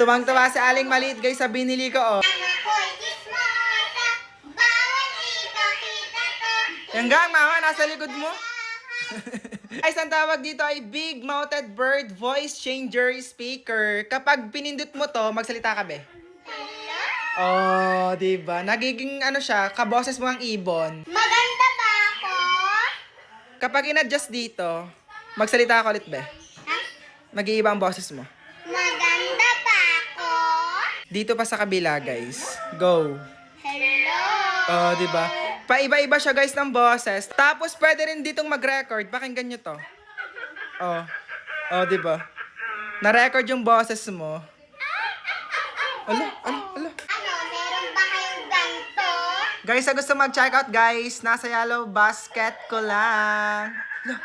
Tuwang-tuwa si Aling Maliit guys sa binili ko, oh. Yan gang, mama, nasa likod mo. Guys, ang tawag dito ay Big Mouthed Bird Voice Changer Speaker. Kapag pinindot mo to, magsalita ka, be. Oh, diba? Nagiging ano siya, kaboses mo ang ibon. Maganda ba ako? Kapag in-adjust dito, magsalita ka ulit, be. Ha? Mag-iiba ang boses mo. Maganda ba ako? Dito pa sa kabila, guys. Go. Hello? Oh, diba? Paiba-iba siya, guys, ng boses. Tapos, pwede rin ditong mag-record. Pakinggan nyo to. Oh. Oh, diba? Na-record yung boses mo. Ala. Ano, meron ba kayong ganito? Guys, sa gusto mag-check out, guys, nasa yellow basket ko lang. Ala.